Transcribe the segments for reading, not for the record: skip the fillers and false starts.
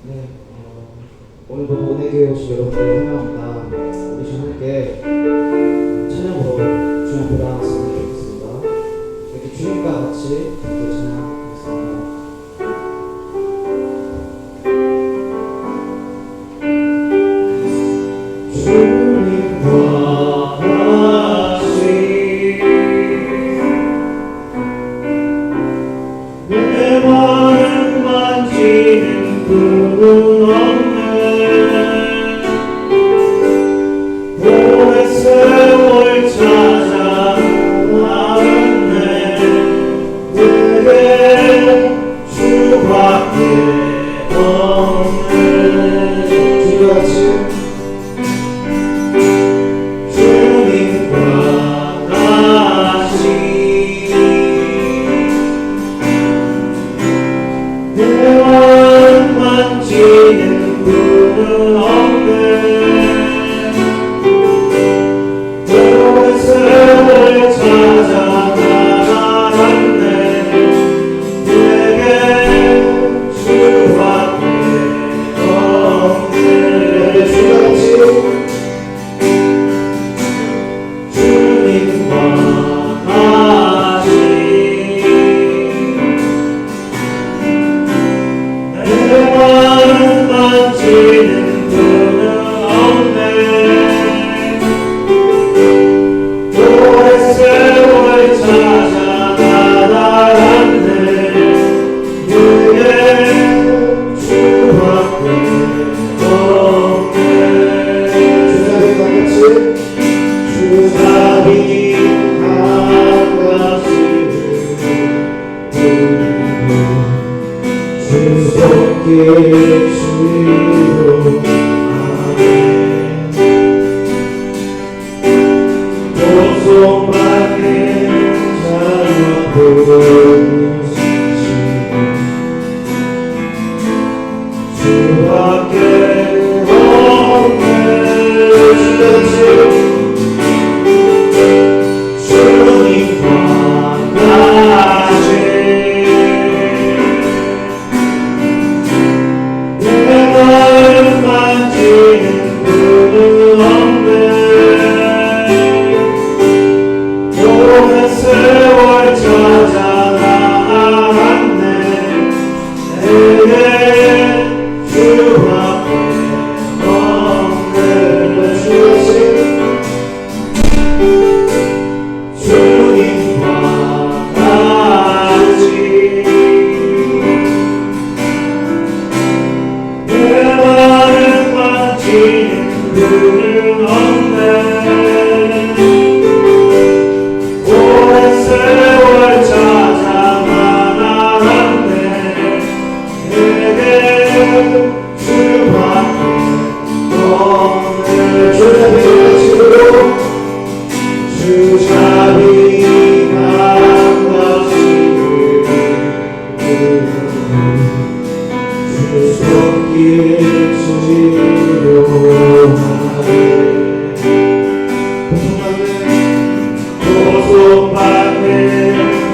네, 오늘도 모내교회 오신 여러분들 환영합니다. 우리 좀 함께 찬양으로 주님 앞에 나아갔으면 좋겠습니다. 이렇게 주님과 같이 함께 찬양하겠습니다. 주님과 같이 내 마음 만지는 분은 없네. 오랜 세월 찾아 나왔네. 내게 주밖에 없네. 주같이 주님과 같이 내 마음 만지는 분은 없네. 오랜 세월 찾아 나아갔네. 내게 주밖에 없네. 주같이 주님과 같이 내 마음 만지는 분은 없네. 오랜 세월 찾아 나아갔네. 내게 주밖에 없네. 주님과 같이 주사비 한가지를 부르고 주 손길 주로 아멘. 고통받는 자녀 부르시고 주밖에 없네. 주님과 같이 내 마음 만지는 분은 없네. 오랜 세월 찾아 나아갔네. 내게 주밖에 없네. 주님과 같이 내 마음 만지는 분은 없네. 오랜 세월 찾아 나아갔네. 내게 주밖에 없네. 주자비 한 가지를 주 손길 치료하네. 고통받는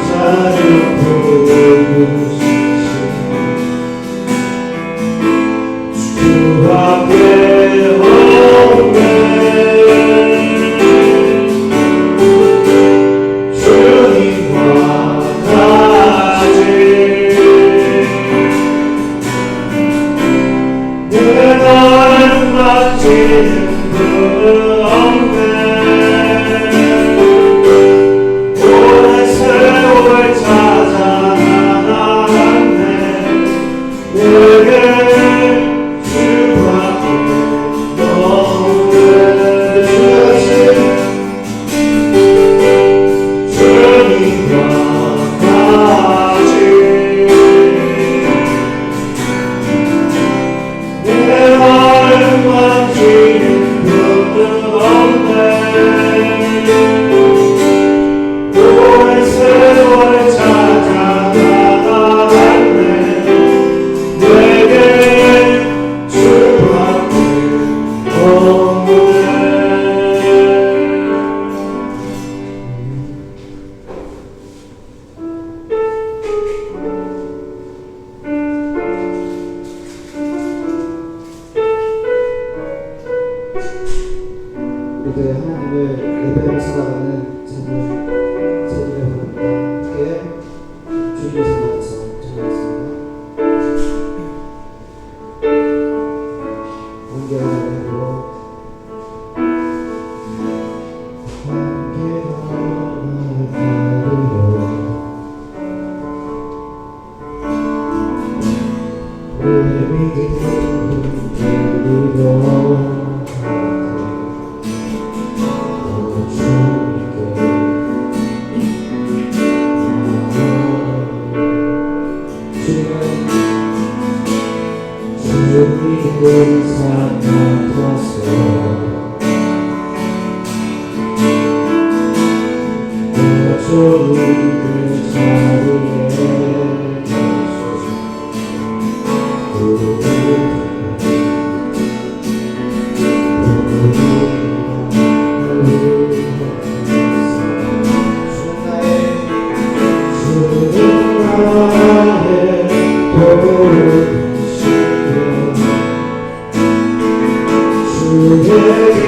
자녀 부르시고 주밖에 없네. 만지는 분은 없네. 그 자리에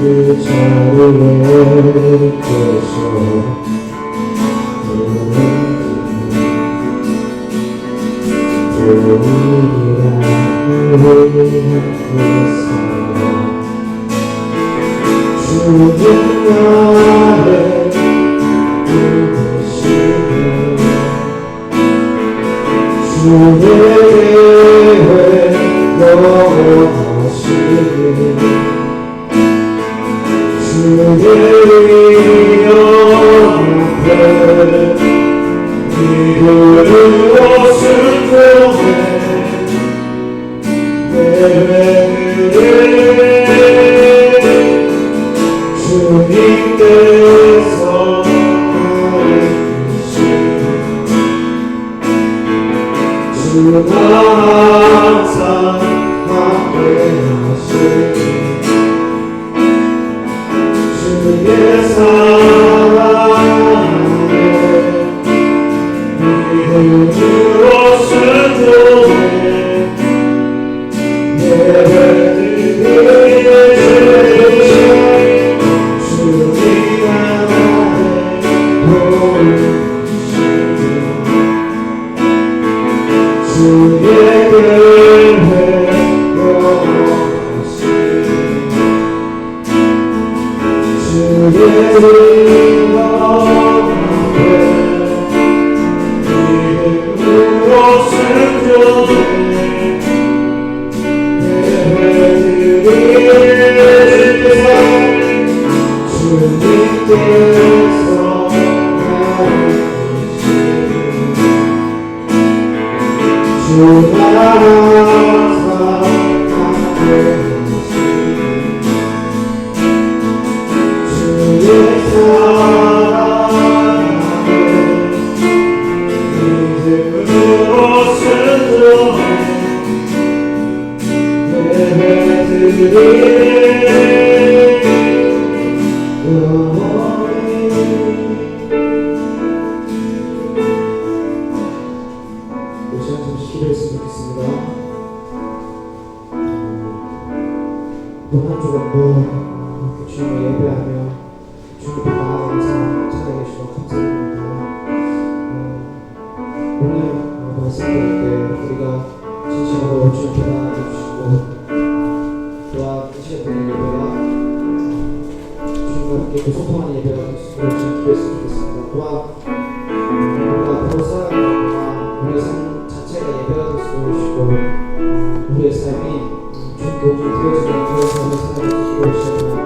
그 자리에 계셔 주님 나를 부르시네 주의 계획 영원하시네 주의 위엄 앞에 믿음으로 순종해 주님께서 주가 항상 함께하시니 주의 사랑에 믿음으로 순종해 소통하는 예배가 될 수 있도록 기도했으면 좋겠습니다. 또한 우리가 앞으로 살아가는 우리의 삶 자체가 예배가 될 수 있고 우리의 삶이 주님께 온전히 되어지는 그런 삶을 살아갈 수 있도록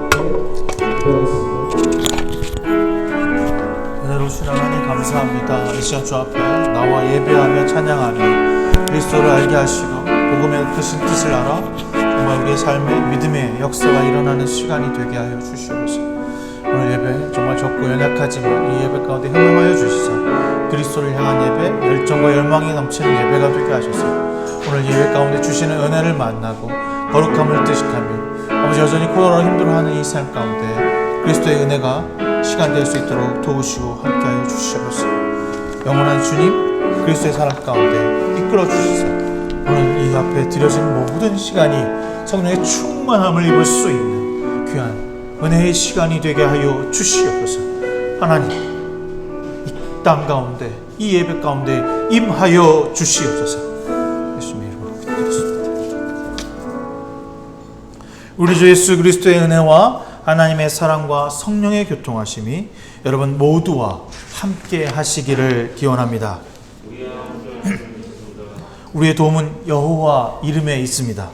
감사합니다. 이 시간 주 앞에 나와 예배하며 찬양하며 그리스도를 알게 하시고 복음의 뜻을 알아 정말 우리의 삶에 믿음의 역사가 일어나는 시간이 되게 하여 주시옵소서. 오늘 예배 정말 적고 연약하지만 이 예배 가운데 흥함하여 주시사 그리스도를 향한 예배, 열정과 열망이 넘치는 예배가 되게 하셔서 오늘 예배 가운데 주시는 은혜를 만나고 거룩함을 뜻식하며 아버지 여전히 코로나로 힘들어하는 이 삶 가운데 그리스도의 은혜가 시간 될 수 있도록 도우시고 함께하여 주시옵소서. 영원한 주님 그리스도의 사랑 가운데 이끌어 주시사 오늘 이 앞에 드려진 모든 시간이 성령의 충만함을 입을 수 있는 귀한 은혜의 시간이 되게 하여 주시옵소서. 하나님 이 땅 가운데 이 예배 가운데 임하여 주시옵소서. 예수님의 이름으로 기도드렸습니다. 우리 주 예수 그리스도의 은혜와 하나님의 사랑과 성령의 교통하심이 여러분 모두와 함께 하시기를 기원합니다. 우리의 도움은 여호와 이름에 있습니다.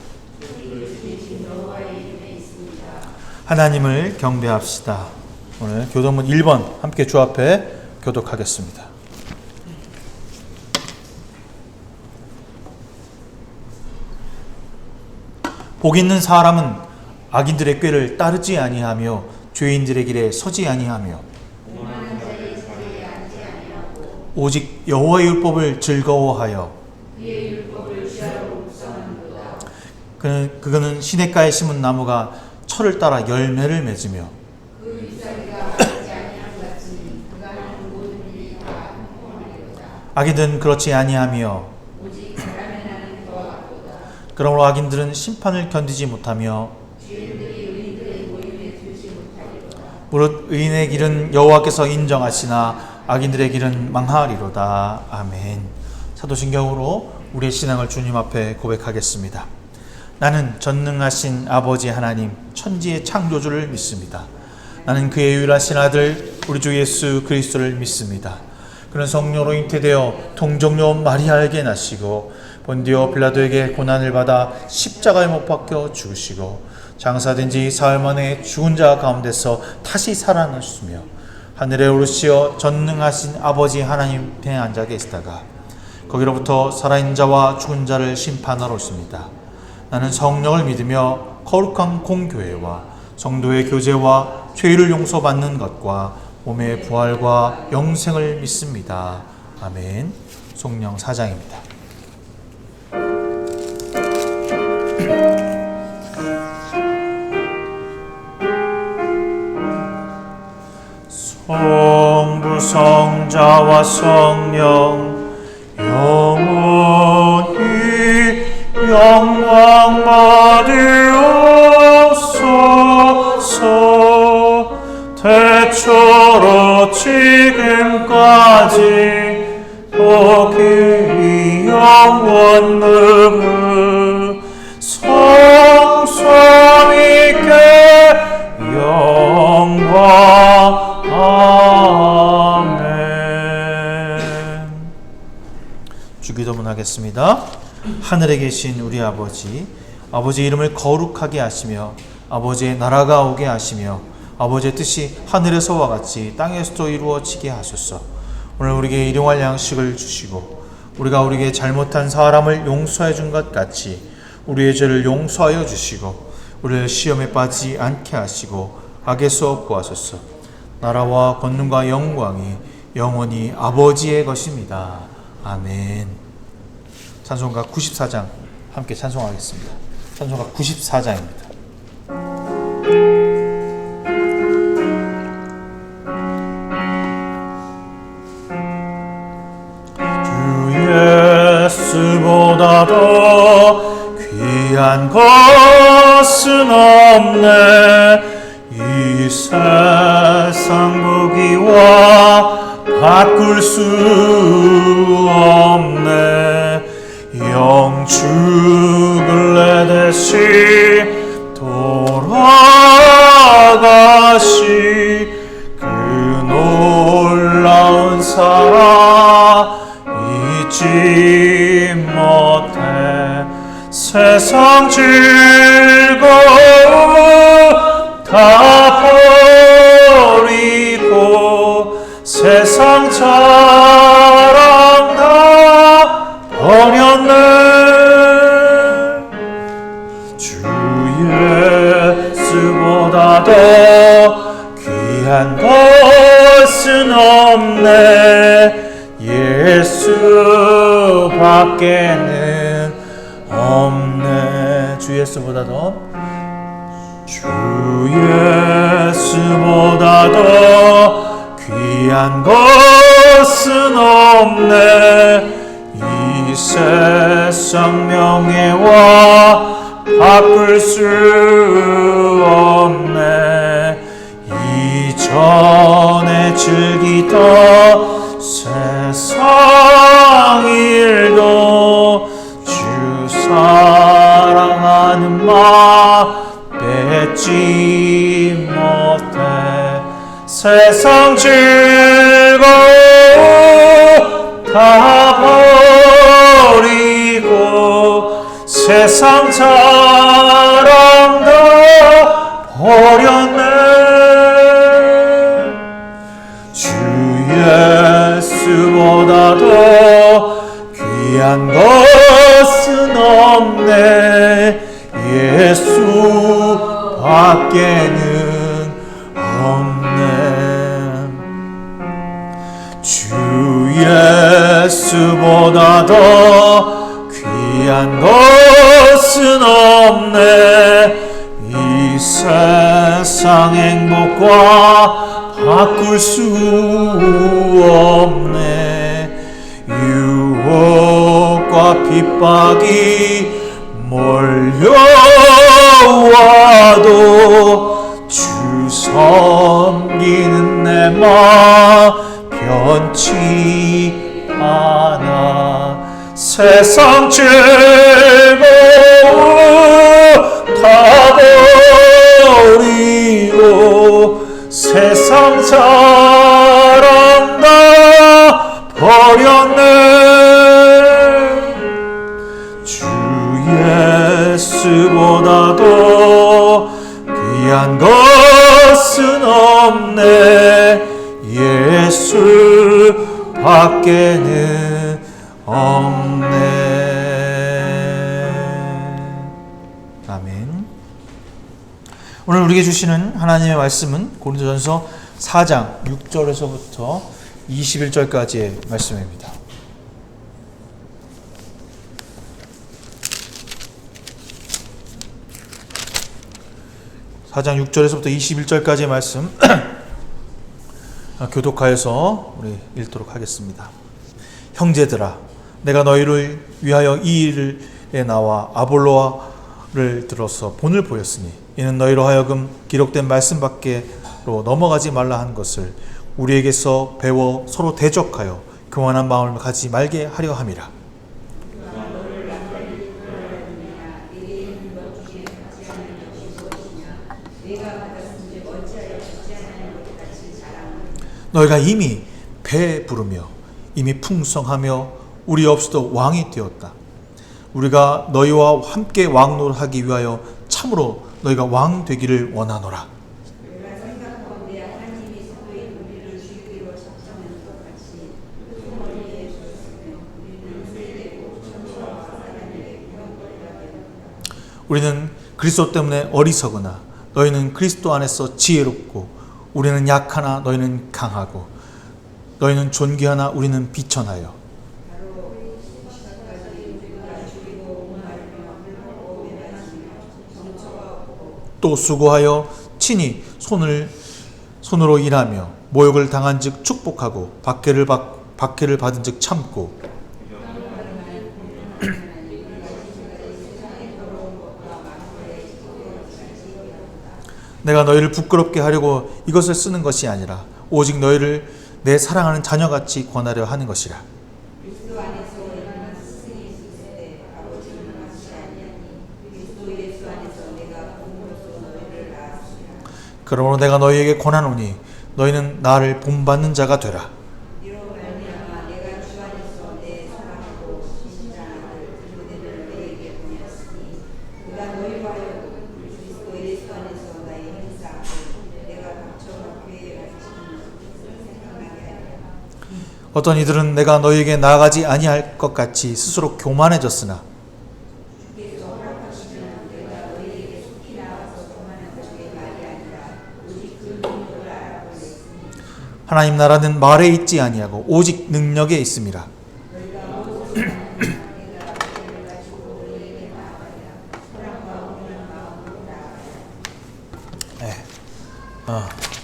하나님을 경배합시다. 오늘 교도문 1번 함께 주 앞에 교독하겠습니다. 복 있는 사람은 악인들의 꾀를 따르지 아니하며 죄인들의 길에 서지 아니하며 오직 여호와의 율법을 즐거워하여 그는 시냇가에 심은 나무가 철을 따라 열매를 맺으며 악인들은 그렇지 아니하며 그러므로 악인들은 심판을 견디지 못하며 무릇 의인의 길은 여호와께서 인정하시나 악인들의 길은 망하리로다. 아멘. 사도신경으로 우리의 신앙을 주님 앞에 고백하겠습니다. 나는 전능하신 아버지 하나님 천지의 창조주를 믿습니다. 나는 그의 유일하신 아들 우리 주 예수 그리스도를 믿습니다. 그는 성령으로 잉태되어 동정녀 마리아에게 나시고 본디오 빌라도에게 고난을 받아 십자가에 못 박혀 죽으시고 장사된 지 사흘 만에 죽은 자 가운데서 다시 살아나셨으며 하늘에 오르시어 전능하신 아버지 하나님 편에 앉아 계시다가 거기로부터 살아있는 자와 죽은 자를 심판하러 오십니다. 나는 성령을 믿으며 거룩한 공교회와 성도의 교제와 죄를 용서받는 것과 몸의 부활과 영생을 믿습니다. 아멘. 송령 4장입니다. 성부 성자와 성령 영원히 영광 받으옵소서. 대초로 지금까지 복이 영원무궁 성삼위께 영광. 아멘. 주기도문 하겠습니다. 하늘에 계신 우리 아버지, 아버지 이름을 거룩하게 하시며 아버지의 나라가 오게 하시며 아버지의 뜻이 하늘에서와 같이 땅에서도 이루어지게 하소서. 오늘 우리에게 일용할 양식을 주시고 우리가 우리에게 잘못한 사람을 용서해 준 것 같이 우리의 죄를 용서하여 주시고 우리를 시험에 빠지지 않게 하시고 악에서 구하소서. 나라와 권능과 영광이 영원히 아버지의 것입니다. 아멘. 찬송가 94장 함께 찬송하겠습니다. 찬송가 94장입니다. 예수보다 더 귀한 것은 없네. 이 세상 무기와 바꿀 수 없네. 영 죽을래 대신 돌아가시 그 놀라운 사랑 잊지 못해. 세상 즐거움 다 버리고 세상 자 예수보다 더 귀한 것은 없네. 예수밖에는 없네. 주 예수보다 더 귀한 것은 없네. 이 세상 명예와 바꿀 수 없네. 이전에 즐기던 세상 일도 주 사랑하는 마음 뺏지 못해. 세상 즐거움 다 버리고 세상 사랑 다 버렸네. 주 예수보다 더 귀한 것은 없네. 예수밖에는 없네. 주 예수보다 더 귀한 것은 없네. 이 세상 행복과 바꿀 수 없네. 유혹과 핍박이 몰려와도 주 섬기는 내 마음 변치 않아. 세상 즐거움 다 버리고 세상 사랑 다 버렸네. 주 예수보다 더 귀한 것은 없네. 예수밖에는 없네. 아멘. 오늘 우리에게 주시는 하나님의 말씀은 고린도전서 4장 6절에서부터 21절까지의 말씀입니다. 4장 6절에서부터 21절까지의 말씀 교독하여서 우리 읽도록 하겠습니다. 형제들아, 내가 너희를 위하여 이 일에 나와 아볼로를 들어서 본을 보였으니 이는 너희로 하여금 기록된 말씀 밖으로 넘어가지 말라 한 것을 우리에게서 배워 서로 대적하여 교만한 마음을 가지지 말게 하려 함이라. 너희가 이미 배부르며 이미 풍성하며 우리 없이도 왕이 되었다. 우리가 너희와 함께 왕노릇하기 위하여 참으로 너희가 왕 되기를 원하노라. 우리는 그리스도 때문에 어리석으나 너희는 그리스도 안에서 지혜롭고 우리는 약하나 너희는 강하고 너희는 존귀하나 우리는 비천하여 또 수고하여 친히 손으로 일하며 모욕을 당한즉 축복하고 박해를 받은즉 참고 내가 너희를 부끄럽게 하려고 이것을 쓰는 것이 아니라 오직 너희를 내 사랑하는 자녀같이 권하려 하는 것이라. 그러므로 내가 너희에게 권하노니 너희는 나를 본받는 자가 되라. 어떤 이들은 내가 너희에게 나아가지 아니할 것 같이 스스로 교만해졌으나 하나님 나라는 말에 있지 아니하고 오직 능력에 있음이라. 네.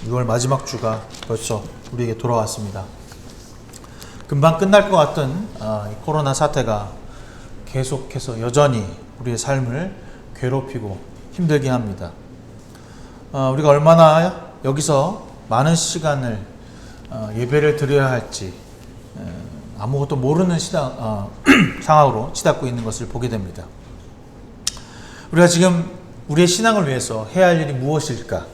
6월 마지막 주가 벌써 우리에게 돌아왔습니다. 금방 끝날 것 같던 이 코로나 사태가 계속해서 여전히 우리의 삶을 괴롭히고 힘들게 합니다. 우리가 얼마나 여기서 많은 시간을 예배를 드려야 할지 아무것도 모르는 상황으로 치닫고 있는 것을 보게 됩니다. 우리가 지금 우리의 신앙을 위해서 해야 할 일이 무엇일까?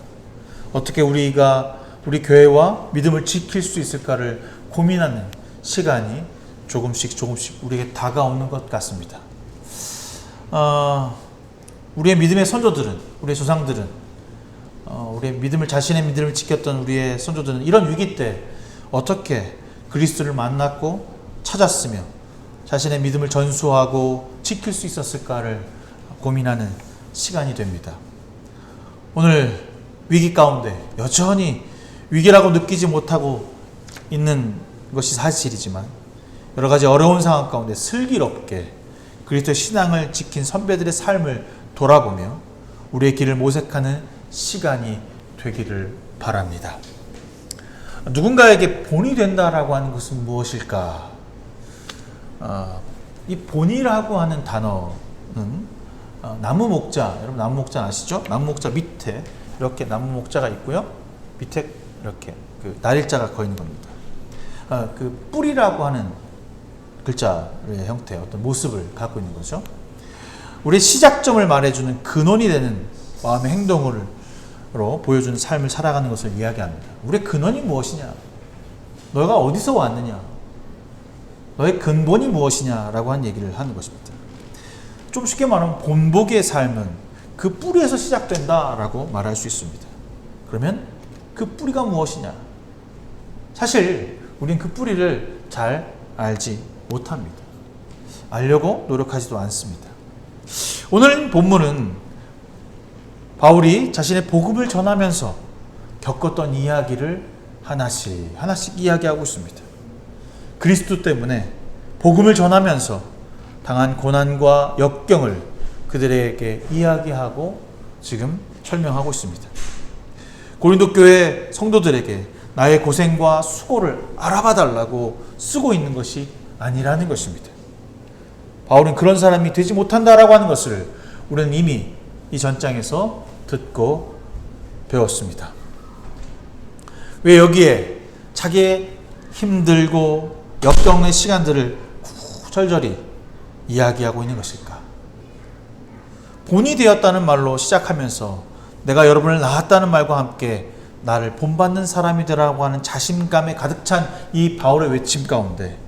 어떻게 우리가 우리 교회와 믿음을 지킬 수 있을까를 고민하는 시간이 조금씩 우리에게 다가오는 것 같습니다. 우리의 믿음의 선조들은, 우리의 조상들은, 자신의 믿음을 지켰던 우리의 선조들은 이런 위기 때 어떻게 그리스도를 만났고 찾았으며 자신의 믿음을 전수하고 지킬 수 있었을까를 고민하는 시간이 됩니다. 오늘 위기 가운데 여전히 위기라고 느끼지 못하고 있는 것이 사실이지만 여러 가지 어려운 상황 가운데 슬기롭게 그리스도의 신앙을 지킨 선배들의 삶을 돌아보며 우리의 길을 모색하는 시간이 되기를 바랍니다. 누군가에게 본이 된다라고 하는 것은 무엇일까? 이 본이라고 하는 단어는 나무 목자, 여러분 나무 목자 아시죠? 나무 목자 밑에 이렇게 나무 목자가 있고요. 밑에 이렇게 그 날일자가 거 있는 겁니다. 그 뿌리라고 하는 글자의 형태의 어떤 모습을 갖고 있는 거죠. 우리의 시작점을 말해주는 근원이 되는 마음의 행동으로 보여주는 삶을 살아가는 것을 이야기합니다. 우리의 근원이 무엇이냐? 너가 어디서 왔느냐? 너의 근본이 무엇이냐라고 하는 얘기를 하는 것입니다. 좀 쉽게 말하면 본보기의 삶은 그 뿌리에서 시작된다라고 말할 수 있습니다. 그러면 그 뿌리가 무엇이냐? 사실 우리는 그 뿌리를 잘 알지 못합니다. 알려고 노력하지도 않습니다. 오늘 본문은 바울이 자신의 복음을 전하면서 겪었던 이야기를 하나씩 이야기하고 있습니다. 그리스도 때문에 복음을 전하면서 당한 고난과 역경을 그들에게 이야기하고 지금 설명하고 있습니다. 고린도 교회 성도들에게 나의 고생과 수고를 알아봐 달라고 쓰고 있는 것이 아니라는 것입니다. 바울은 그런 사람이 되지 못한다라고 하는 것을 우리는 이미 이 전장에서 듣고 배웠습니다. 왜 여기에 자기의 힘들고 역경의 시간들을 구절절히 이야기하고 있는 것일까? 본이 되었다는 말로 시작하면서 내가 여러분을 낳았다는 말과 함께 나를 본받는 사람이 되라고 하는 자신감에 가득 찬 이 바울의 외침 가운데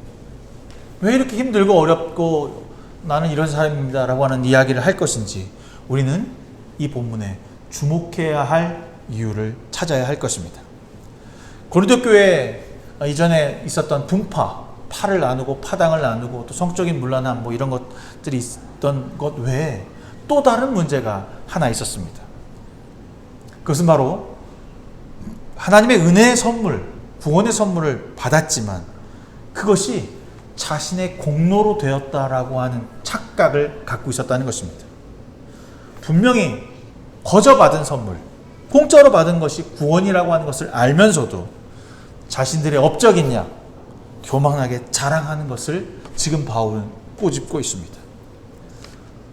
왜 이렇게 힘들고 어렵고 나는 이런 사람입니다 라고 하는 이야기를 할 것인지 우리는 이 본문에 주목해야 할 이유를 찾아야 할 것입니다. 고린도 교회에 이전에 있었던 분파, 파를 나누고 파당을 나누고 또 성적인 문란함 뭐 이런 것들이 있던 것 외에 또 다른 문제가 하나 있었습니다. 그것은 바로 하나님의 은혜의 선물, 구원의 선물을 받았지만 그것이 자신의 공로로 되었다라고 하는 착각을 갖고 있었다는 것입니다. 분명히 거저 받은 선물, 공짜로 받은 것이 구원이라고 하는 것을 알면서도 자신들의 업적이냐 교만하게 자랑하는 것을 지금 바울은 꼬집고 있습니다.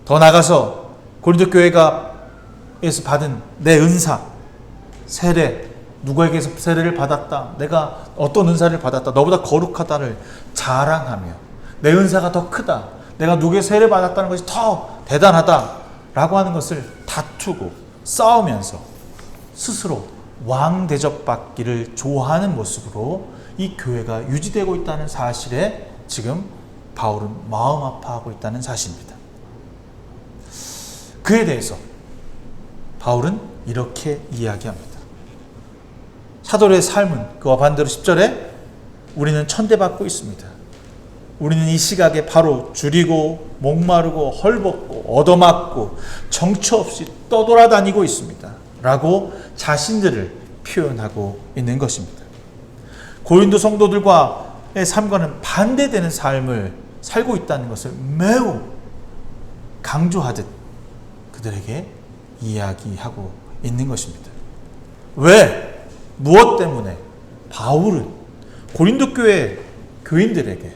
더 나아가서 고린도 교회에서 받은 내 은사, 세례, 누구에게서 세례를 받았다, 내가 어떤 은사를 받았다, 너보다 거룩하다를 자랑하며 내 은사가 더 크다, 내가 누구의 세례 받았다는 것이 더 대단하다라고 하는 것을 다투고 싸우면서 스스로 왕 대접받기를 좋아하는 모습으로 이 교회가 유지되고 있다는 사실에 지금 바울은 마음 아파하고 있다는 사실입니다. 그에 대해서 바울은 이렇게 이야기합니다. 사도의 삶은 그와 반대로 10절에 우리는 천대받고 있습니다. 우리는 이 시각에 바로 줄이고 목마르고 헐벗고 얻어맞고 정처 없이 떠돌아다니고 있습니다 라고 자신들을 표현하고 있는 것입니다. 고린도 성도들과의 삶과는 반대되는 삶을 살고 있다는 것을 매우 강조하듯 그들에게 이야기하고 있는 것입니다. 왜? 무엇 때문에? 바울은 고린도 교회 교인들에게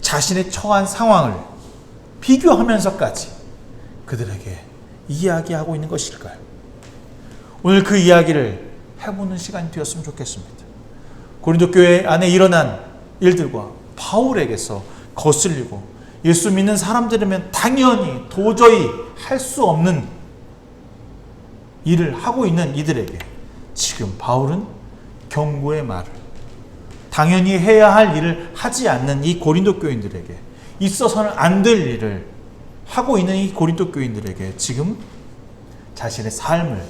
자신의 처한 상황을 비교하면서까지 그들에게 이야기하고 있는 것일까요? 오늘 그 이야기를 해보는 시간이 되었으면 좋겠습니다. 고린도 교회 안에 일어난 일들과 바울에게서 거슬리고 예수 믿는 사람들이면 당연히 도저히 할 수 없는 일을 하고 있는 이들에게 지금 바울은 경고의 말을, 당연히 해야 할 일을 하지 않는 이 고린도 교인들에게, 있어서는 안 될 일을 하고 있는 이 고린도 교인들에게 지금 자신의 삶을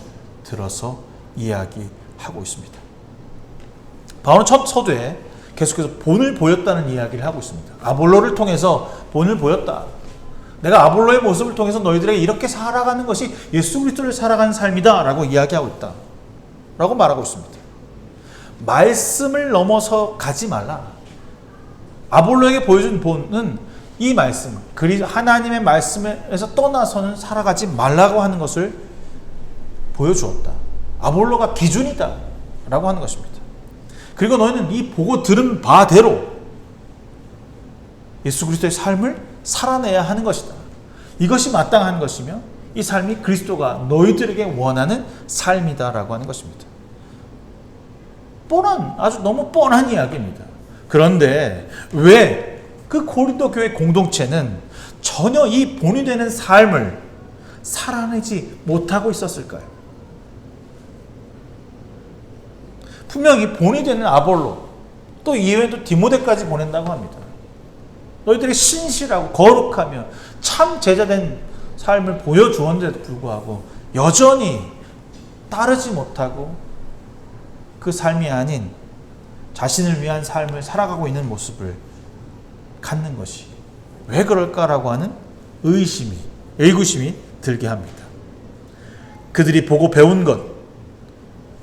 들어서 이야기하고 있습니다. 바울은 첫 서두에 계속해서 본을 보였다는 이야기를 하고 있습니다. 아볼로를 통해서 본을 보였다. 내가 아볼로의 모습을 통해서 너희들에게 이렇게 살아가는 것이 예수 그리스도를 살아가는 삶이다 라고 이야기하고 있다 라고 말하고 있습니다. 말씀을 넘어서 가지 말라. 아볼로에게 보여준 본은 이 말씀, 하나님의 말씀에서 떠나서는 살아가지 말라고 하는 것을 보여주었다. 아볼로가 기준이다 라고 하는 것입니다. 그리고 너희는 이 보고 들은 바대로 예수 그리스도의 삶을 살아내야 하는 것이다. 이것이 마땅한 것이며 이 삶이 그리스도가 너희들에게 원하는 삶이다라고 하는 것입니다. 아주 너무 뻔한 이야기입니다. 그런데 왜 그 고린도 교회 공동체는 전혀 이 본이 되는 삶을 살아내지 못하고 있었을까요? 분명히 본이 되는 아볼로, 또 이외에도 디모데까지 보낸다고 합니다. 너희들이 신실하고 거룩하며 참 제자된 삶을 보여주었는데도 불구하고 여전히 따르지 못하고 그 삶이 아닌 자신을 위한 삶을 살아가고 있는 모습을 갖는 것이 왜 그럴까라고 하는 의구심이 들게 합니다. 그들이 보고 배운 것,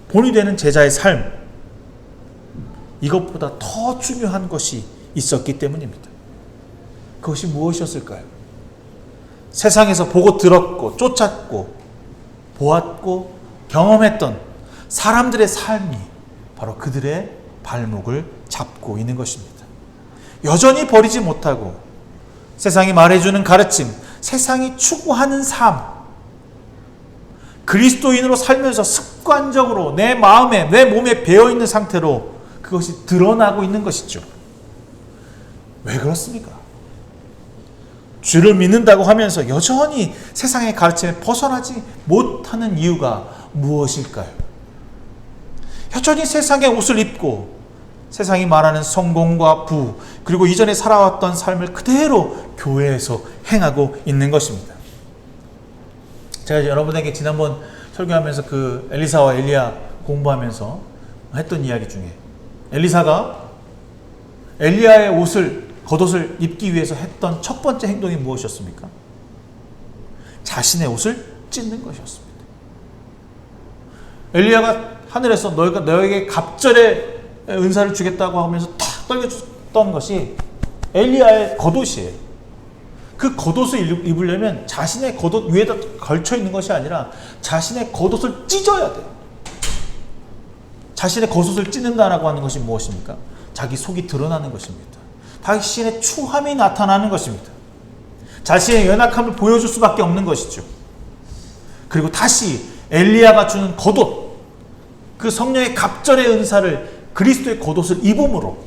본이 되는 제자의 삶, 이것보다 더 중요한 것이 있었기 때문입니다. 그것이 무엇이었을까요? 세상에서 보고 들었고 쫓았고 보았고 경험했던 사람들의 삶이 바로 그들의 발목을 잡고 있는 것입니다. 여전히 버리지 못하고 세상이 말해주는 가르침, 세상이 추구하는 삶, 그리스도인으로 살면서 습관적으로 내 마음에, 내 몸에 배어있는 상태로 그것이 드러나고 있는 것이죠. 왜 그렇습니까? 주를 믿는다고 하면서 여전히 세상의 가르침에 벗어나지 못하는 이유가 무엇일까요? 여전히 세상의 옷을 입고 세상이 말하는 성공과 부, 그리고 이전에 살아왔던 삶을 그대로 교회에서 행하고 있는 것입니다. 제가 여러분에게 지난번 설교하면서 그 엘리사와 엘리야 공부하면서 했던 이야기 중에 엘리사가 엘리야의 겉옷을 입기 위해서 했던 첫 번째 행동이 무엇이었습니까? 자신의 옷을 찢는 것이었습니다. 엘리야가 하늘에서 너에게 갑절의 은사를 주겠다고 하면서 탁 떨겨줬던 것이 엘리야의 겉옷이에요. 그 겉옷을 입으려면 자신의 겉옷 위에다 걸쳐 있는 것이 아니라 자신의 겉옷을 찢어야 돼요. 자신의 겉옷을 찢는다라고 하는 것이 무엇입니까? 자기 속이 드러나는 것입니다. 자신의 추함이 나타나는 것입니다. 자신의 연약함을 보여줄 수밖에 없는 것이죠. 그리고 다시 엘리야가 주는 겉옷, 그 성령의 갑절의 은사를 그리스도의 겉옷을 입음으로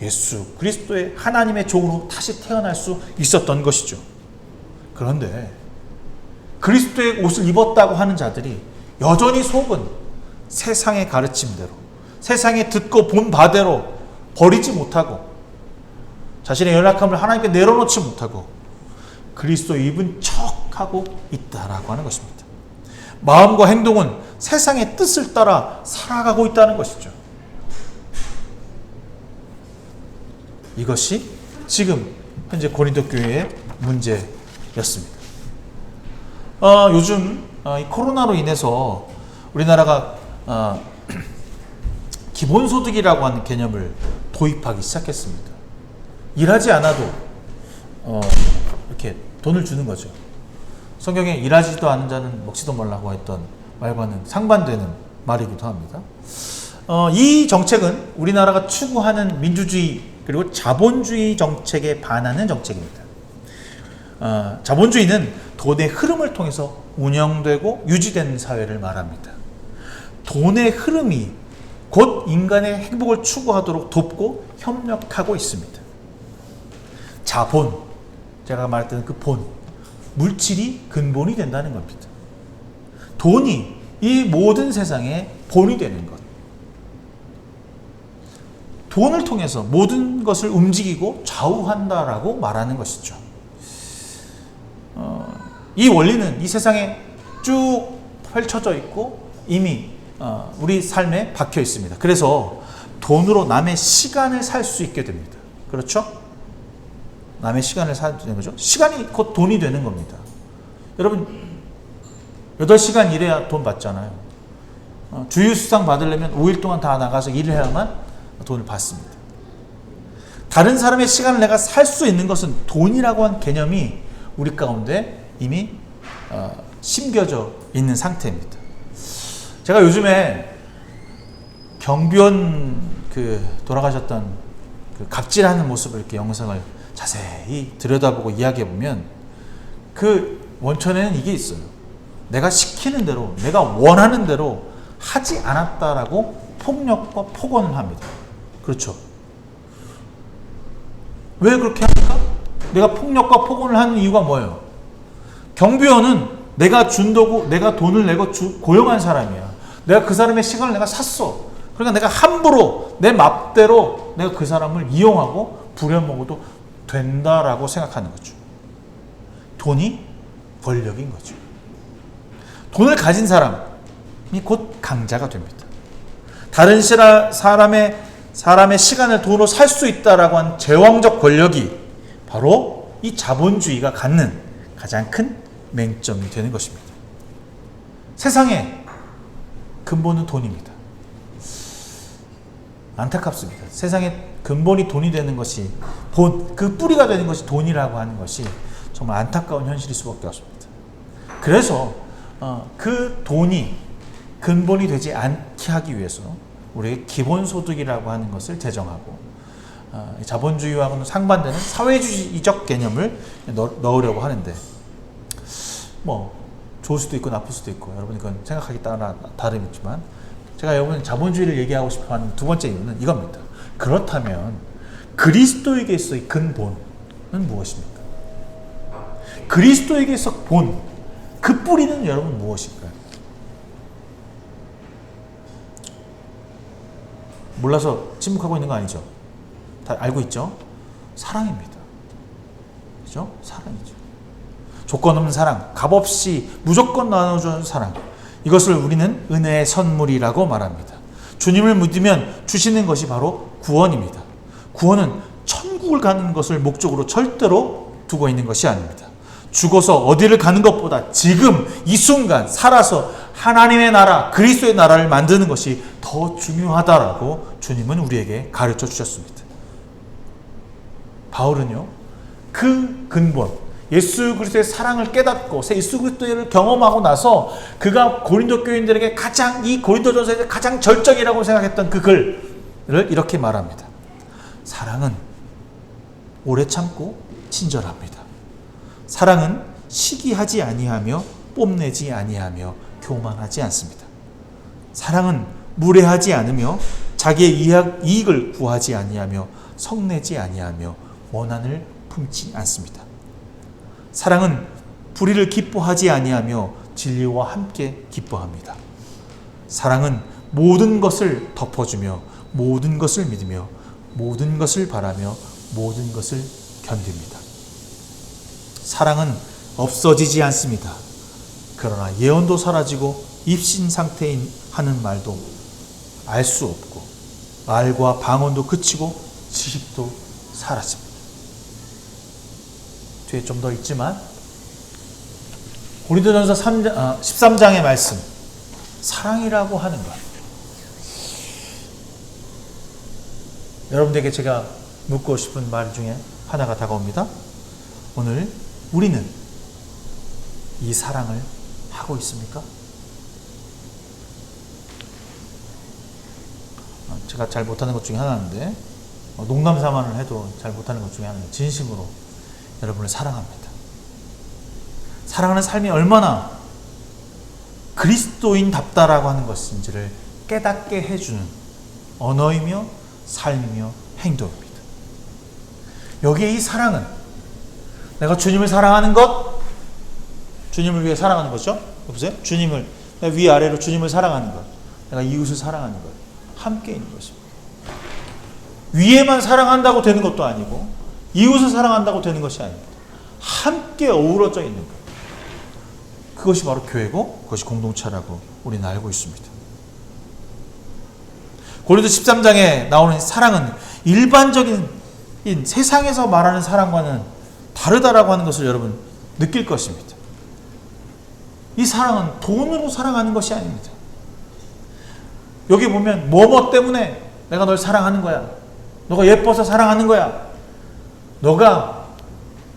예수 그리스도의 하나님의 종으로 다시 태어날 수 있었던 것이죠. 그런데 그리스도의 옷을 입었다고 하는 자들이 여전히 속은 세상의 가르침대로, 세상에 듣고 본 바대로 버리지 못하고 자신의 연약함을 하나님께 내려놓지 못하고 그리스도 입은 척하고 있다라고 하는 것입니다. 마음과 행동은 세상의 뜻을 따라 살아가고 있다는 것이죠. 이것이 지금 현재 고린도 교회의 문제였습니다. 요즘 이 코로나로 인해서 우리나라가 기본소득이라고 하는 개념을 도입하기 시작했습니다. 일하지 않아도 이렇게 돈을 주는 거죠. 성경에 일하지도 않은 자는 먹지도 말라고 했던 말과는 상반되는 말이기도 합니다. 이 정책은 우리나라가 추구하는 민주주의 그리고 자본주의 정책에 반하는 정책입니다. 자본주의는 돈의 흐름을 통해서 운영되고 유지되는 사회를 말합니다. 돈의 흐름이 곧 인간의 행복을 추구하도록 돕고 협력하고 있습니다. 자본, 제가 말했던 그 본, 물질이 근본이 된다는 겁니다. 돈이 이 모든 세상의 본이 되는 것. 돈을 통해서 모든 것을 움직이고 좌우한다라고 말하는 것이죠. 이 원리는 이 세상에 쭉 펼쳐져 있고 이미 우리 삶에 박혀 있습니다. 그래서 돈으로 남의 시간을 살 수 있게 됩니다. 그렇죠? 남의 시간을 사는 거죠. 시간이 곧 돈이 되는 겁니다. 여러분 8시간 일해야 돈 받잖아요. 주휴수당 받으려면 5일 동안 다 나가서 일을 해야만 돈을 받습니다. 다른 사람의 시간을 내가 살 수 있는 것은 돈이라고 한 개념이 우리 가운데 이미 심겨져 있는 상태입니다. 제가 요즘에 경비원 돌아가셨던 그 갑질하는 모습을 이렇게 영상을 자세히 들여다보고 이야기해 보면 그 원천에는 이게 있어요. 내가 시키는 대로, 내가 원하는 대로 하지 않았다라고 폭력과 폭언을 합니다. 그렇죠? 왜 그렇게 합니까? 내가 폭력과 폭언을 하는 이유가 뭐예요? 경비원은 내가 준다고 내가 돈을 내고 고용한 사람이야. 내가 그 사람의 시간을 내가 샀어. 그러니까 내가 함부로 내 맘대로 내가 그 사람을 이용하고 부려먹어도 된다라고 생각하는 거죠. 돈이 권력인 거죠. 돈을 가진 사람이 곧 강자가 됩니다. 다른 사람의 시간을 돈으로 살 수 있다라고 한 제왕적 권력이 바로 이 자본주의가 갖는 가장 큰 맹점이 되는 것입니다. 세상의 근본은 돈입니다. 안타깝습니다. 세상의 근본이 돈이 되는 것이 그 뿌리가 되는 것이 돈이라고 하는 것이 정말 안타까운 현실일 수밖에 없습니다. 그래서 그 돈이 근본이 되지 않게 하기 위해서 우리의 기본소득이라고 하는 것을 제정하고 자본주의와는 상반되는 사회주의적 개념을 넣으려고 하는데 뭐 좋을 수도 있고 나쁠 수도 있고 여러분 그건 생각하기 따라 다름이지만 제가 여러분 자본주의를 얘기하고 싶어하는 두 번째 이유는 이겁니다. 그렇다면 그리스도에게서의 근본은 무엇입니까? 그리스도에게서 본 그 뿌리는 여러분 무엇일까요? 몰라서 침묵하고 있는 거 아니죠? 다 알고 있죠? 사랑입니다. 그죠? 사랑이죠. 조건 없는 사랑, 값없이 무조건 나눠주는 사랑. 이것을 우리는 은혜의 선물이라고 말합니다. 주님을 믿으면 주시는 것이 바로 구원입니다. 구원은 천국을 가는 것을 목적으로 절대로 두고 있는 것이 아닙니다. 죽어서 어디를 가는 것보다 지금 이 순간 살아서 하나님의 나라, 그리스도의 나라를 만드는 것이 더 중요하다라고 주님은 우리에게 가르쳐 주셨습니다. 바울은요, 그 근본, 예수 그리스도의 사랑을 깨닫고 예수 그리스도를 경험하고 나서 그가 고린도 교인들에게 이 고린도전서에서 가장 절정이라고 생각했던 그 글을 이렇게 말합니다. 사랑은 오래 참고 친절합니다. 사랑은 시기하지 아니하며 뽐내지 아니하며 교만하지 않습니다. 사랑은 무례하지 않으며 자기의 이익을 구하지 아니하며 성내지 아니하며 원한을 품지 않습니다. 사랑은 불의를 기뻐하지 아니하며 진리와 함께 기뻐합니다. 사랑은 모든 것을 덮어주며 모든 것을 믿으며 모든 것을 바라며 모든 것을 견딥니다. 사랑은 없어지지 않습니다. 그러나 예언도 사라지고 입신 상태인 하는 말도 알 수 없고 말과 방언도 그치고 지식도 사라집니다. 뒤에 좀 더 있지만 고린도전서 13장의 말씀 사랑이라고 하는 것 여러분들에게 제가 묻고 싶은 말 중에 하나가 다가옵니다. 오늘 우리는 이 사랑을 하고 있습니까? 제가 잘 못하는 것 중에 하나인데, 농담 삼아를 해도 잘 못하는 것 중에 하나는 진심으로 여러분을 사랑합니다. 사랑하는 삶이 얼마나 그리스도인답다라고 하는 것인지를 깨닫게 해주는 언어이며 삶이며 행동입니다. 여기에 이 사랑은 내가 주님을 사랑하는 것, 주님을 위해 사랑하는 거죠. 보세요. 주님을, 위아래로 주님을 사랑하는 것, 내가 이웃을 사랑하는 것, 함께 있는 것입니다. 위에만 사랑한다고 되는 것도 아니고 이웃을 사랑한다고 되는 것이 아닙니다. 함께 어우러져 있는 것. 그것이 바로 교회고 그것이 공동체라고 우리는 알고 있습니다. 고린도 13장에 나오는 사랑은 일반적인 세상에서 말하는 사랑과는 다르다라고 하는 것을 여러분 느낄 것입니다. 이 사랑은 돈으로 사랑하는 것이 아닙니다. 여기 보면 뭐뭐 때문에 내가 널 사랑하는 거야. 너가 예뻐서 사랑하는 거야. 너가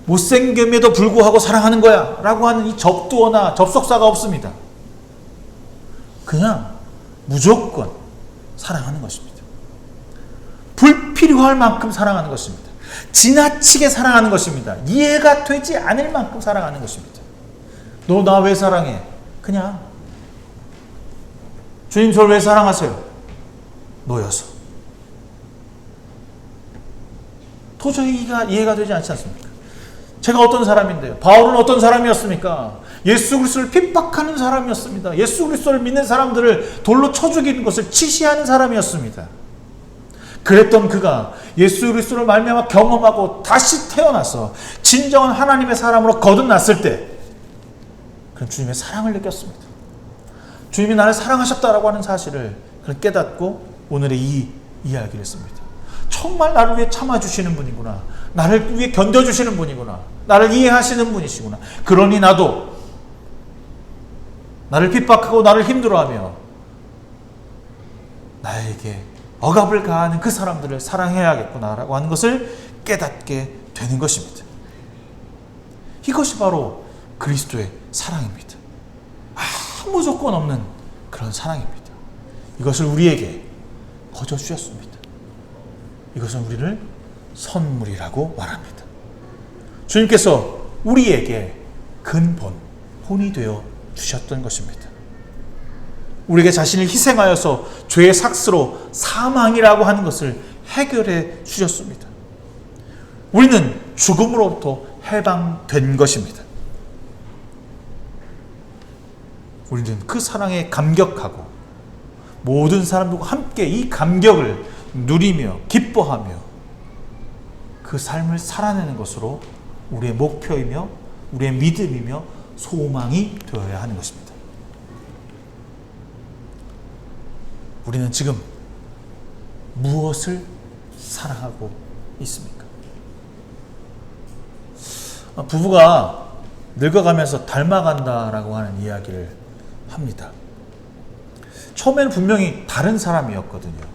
못생김에도 불구하고 사랑하는 거야 라고 하는 이 접두어나 접속사가 없습니다. 그냥 무조건 사랑하는 것입니다. 불필요할 만큼 사랑하는 것입니다. 지나치게 사랑하는 것입니다. 이해가 되지 않을 만큼 사랑하는 것입니다. 너 나 왜 사랑해? 그냥 주님 저를 왜 사랑하세요? 너여서. 도저히 이해가 되지 않지 않습니까? 제가 어떤 사람인데요? 바울은 어떤 사람이었습니까? 예수 그리스도를 핍박하는 사람이었습니다. 예수 그리스도를 믿는 사람들을 돌로 쳐 죽이는 것을 치시하는 사람이었습니다. 그랬던 그가 예수 그리스도를 말미암아 경험하고 다시 태어나서 진정한 하나님의 사람으로 거듭났을 때 그는 주님의 사랑을 느꼈습니다. 주님이 나를 사랑하셨다라고 하는 사실을 그는 깨닫고 오늘의 이 이야기를 했습니다. 정말 나를 위해 참아주시는 분이구나. 나를 위해 견뎌주시는 분이구나. 나를 이해하시는 분이시구나. 그러니 나도 나를 핍박하고 나를 힘들어하며 나에게 억압을 가하는 그 사람들을 사랑해야겠구나라고 하는 것을 깨닫게 되는 것입니다. 이것이 바로 그리스도의 사랑입니다. 아무 조건 없는 그런 사랑입니다. 이것을 우리에게 거저 주셨습니다. 이것은 우리를 선물이라고 말합니다. 주님께서 우리에게 근본, 본이 되어 주셨던 것입니다. 우리에게 자신을 희생하여서 죄의 삭스로 사망이라고 하는 것을 해결해 주셨습니다. 우리는 죽음으로부터 해방된 것입니다. 우리는 그 사랑에 감격하고 모든 사람들과 함께 이 감격을 누리며 기뻐하며 그 삶을 살아내는 것으로 우리의 목표이며 우리의 믿음이며 소망이 되어야 하는 것입니다. 우리는 지금 무엇을 사랑하고 있습니까? 부부가 늙어가면서 닮아간다라고 하는 이야기를 합니다. 처음에는 분명히 다른 사람이었거든요.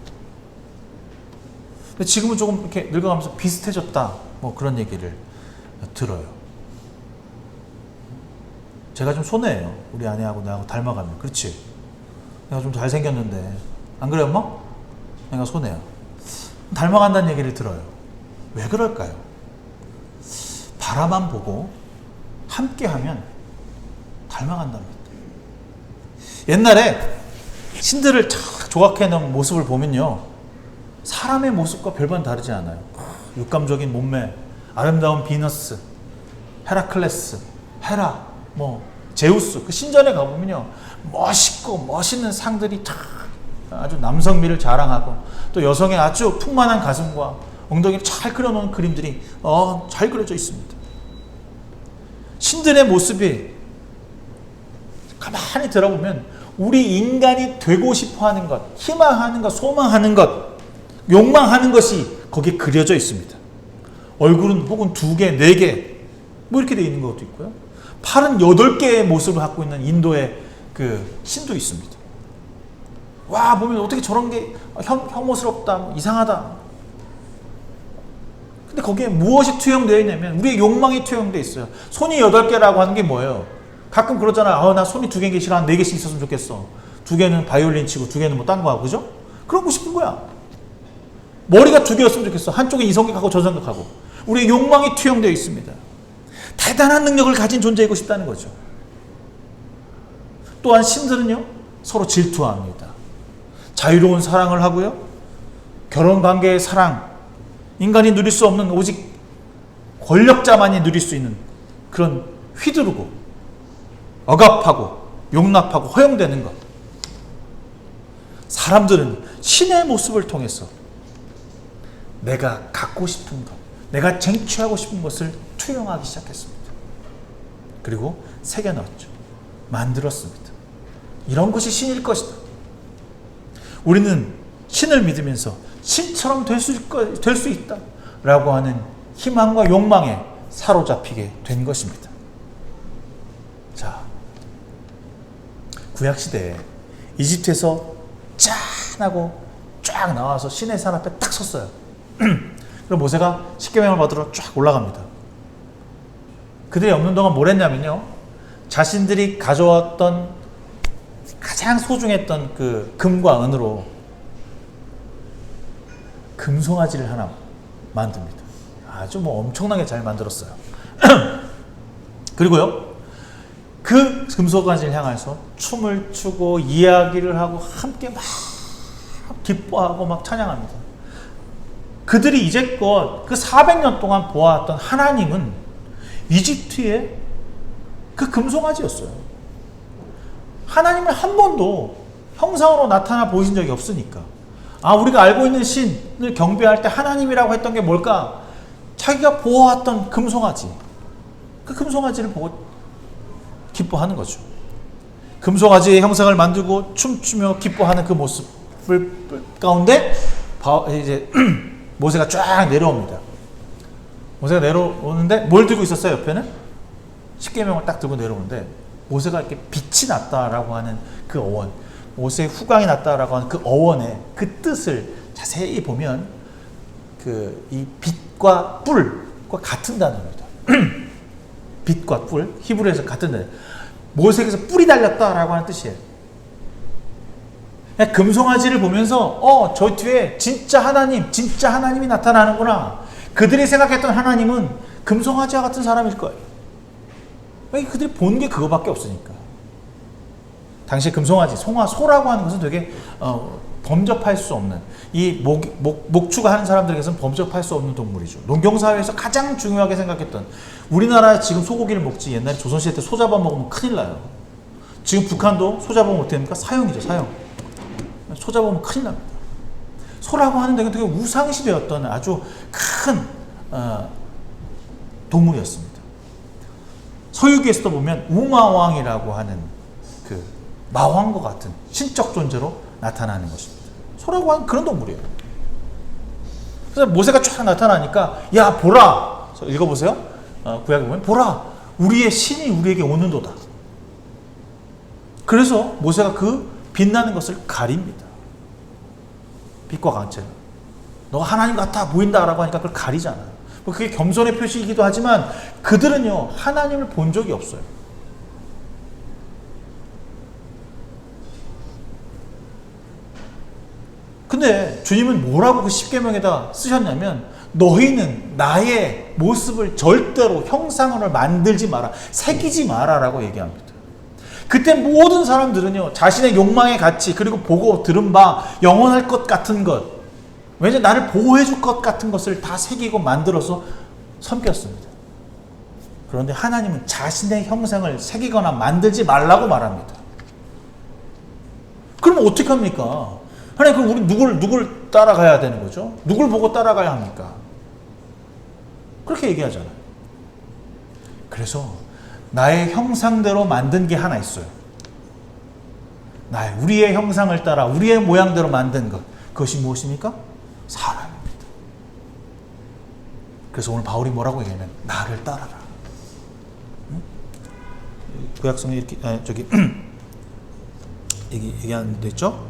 근데 지금은 조금 이렇게 늙어가면서 비슷해졌다. 뭐 그런 얘기를 들어요. 제가 좀 손해예요. 우리 아내하고 나하고 닮아가면. 그렇지? 내가 좀 잘생겼는데. 안 그래요, 엄마? 내가 손해야. 닮아간다는 얘기를 들어요. 왜 그럴까요? 바라만 보고 함께하면 닮아간답니다. 옛날에 신들을 쫙 조각해 놓은 모습을 보면요. 사람의 모습과 별반 다르지 않아요. 육감적인 몸매, 아름다운 비너스, 헤라클레스, 헤라, 제우스. 그 신전에 가보면요. 멋있고 멋있는 상들이 아주 남성미를 자랑하고 또 여성의 아주 풍만한 가슴과 엉덩이를 잘 그려놓은 그림들이 잘 그려져 있습니다. 신들의 모습이 가만히 들어보면 우리 인간이 되고 싶어하는 것, 희망하는 것, 소망하는 것, 욕망하는 것이 거기에 그려져 있습니다. 얼굴은 혹은 2개, 4개 뭐 이렇게 되어 있는 것도 있고요. 팔은 8개의 모습을 갖고 있는 인도의 그 신도 있습니다. 와, 보면 어떻게 저런 게 혐오스럽다, 이상하다. 근데 거기에 무엇이 투영되어 있냐면 우리의 욕망이 투영되어 있어요. 손이 8개라고 하는 게 뭐예요? 가끔 그러잖아. 나 손이 2개인 게 싫어. 한 4개씩 있었으면 좋겠어. 2개는 바이올린 치고 2개는 뭐 딴 거 하고, 그죠? 그러고 싶은 거야. 머리가 2개였으면 좋겠어. 한쪽에 이 생각하고 저 생각하고. 우리의 욕망이 투영되어 있습니다. 대단한 능력을 가진 존재이고 싶다는 거죠. 또한 신들은요, 서로 질투합니다. 자유로운 사랑을 하고요, 결혼 관계의 사랑, 인간이 누릴 수 없는 오직 권력자만이 누릴 수 있는 그런 휘두르고 억압하고 용납하고 허용되는 것. 사람들은 신의 모습을 통해서 내가 갖고 싶은 것, 내가 쟁취하고 싶은 것을 투영하기 시작했습니다. 그리고 새겨넣었죠. 만들었습니다. 이런 것이 신일 것이다. 우리는 신을 믿으면서 신처럼 될 수 있다 라고 하는 희망과 욕망에 사로잡히게 된 것입니다. 자, 구약시대에 이집트에서 짠하고 쫙 나와서 신의 산 앞에 딱 섰어요. 그럼 모세가 십계명을 받으러 쫙 올라갑니다. 그들이 없는 동안 뭘 했냐면요, 자신들이 가져왔던 가장 소중했던 그 금과 은으로 금송아지를 하나 만듭니다. 아주 뭐 엄청나게 잘 만들었어요. 그리고요, 그 금송아지를 향해서 춤을 추고 이야기를 하고 함께 막 기뻐하고 막 찬양합니다. 그들이 이제껏 그 400년 동안 보아왔던 하나님은 이집트의 그 금송아지였어요. 하나님을 한 번도 형상으로 나타나 보이신 적이 없으니까. 우리가 알고 있는 신을 경배할 때 하나님이라고 했던 게 뭘까? 자기가 보아왔던 금송아지. 그 금송아지를 보고 기뻐하는 거죠. 금송아지의 형상을 만들고 춤추며 기뻐하는 그 모습을 가운데 이제 모세가 쫙 내려옵니다. 모세가 내려오는데 뭘 들고 있었어요? 옆에는 십계명을 딱 들고 내려오는데, 모세가 이렇게 빛이 났다라고 하는 그 어원, 모세의 후광이 났다라고 하는 그 어원의 그 뜻을 자세히 보면 이 빛과 뿔과 같은 단어입니다. 빛과 뿔, 히브리어에서 같은 단어. 모세에게서 뿔이 달렸다라고 하는 뜻이에요. 금송아지를 보면서 저 뒤에 진짜 하나님이 나타나는구나. 그들이 생각했던 하나님은 금송아지와 같은 사람일 거예요. 그들이 본 게 그거밖에 없으니까. 당시 금송아지, 소라고 하는 것은 되게 범접할 수 없는, 이 목축을 하는 사람들에게서는 범접할 수 없는 동물이죠. 농경사회에서 가장 중요하게 생각했던, 우리나라 지금 소고기를 먹지 옛날에 조선시대 때 소 잡아먹으면 큰일 나요. 지금 북한도 소 잡아먹으면 어떻게 됩니까? 사형이죠, 사형. 소 잡아먹으면 큰일 납니다. 소라고 하는 데는 되게 우상시되었던 아주 큰 동물이었습니다. 서유기에서도 보면 우마왕이라고 하는 그 마왕과 같은 신적 존재로 나타나는 것입니다. 소라고 하는 그런 동물이에요. 그래서 모세가 쫙 나타나니까, 야 보라, 읽어보세요. 구약에 보면 보라, 우리의 신이 우리에게 오는도다. 그래서 모세가 그 빛나는 것을 가립니다. 빛과 광채. 너가 하나님 같아 보인다라고 하니까 그걸 가리잖아요. 그게 겸손의 표시이기도 하지만 그들은요, 하나님을 본 적이 없어요. 근데 주님은 뭐라고 그 십계명에다 쓰셨냐면, 너희는 나의 모습을 절대로 형상으로 만들지 마라, 새기지 마라라고 얘기합니다. 그때 모든 사람들은요, 자신의 욕망의 가치, 그리고 보고 들은 바 영원할 것 같은 것, 왜냐면 나를 보호해 줄 것 같은 것을 다 새기고 만들어서 섬겼습니다. 그런데 하나님은 자신의 형상을 새기거나 만들지 말라고 말합니다. 그럼 어떻게 합니까? 하나님, 그럼 우리 누굴 따라가야 되는 거죠? 누굴 보고 따라가야 합니까? 그렇게 얘기하잖아요. 그래서 나의 형상대로 만든 게 하나 있어요. 우리의 형상을 따라 우리의 모양대로 만든 것, 그것이 무엇입니까? 사람입니다. 그래서 오늘 바울이 뭐라고 얘기하면, 나를 따라라. 구약성에 이렇게 얘기하는 데 있죠?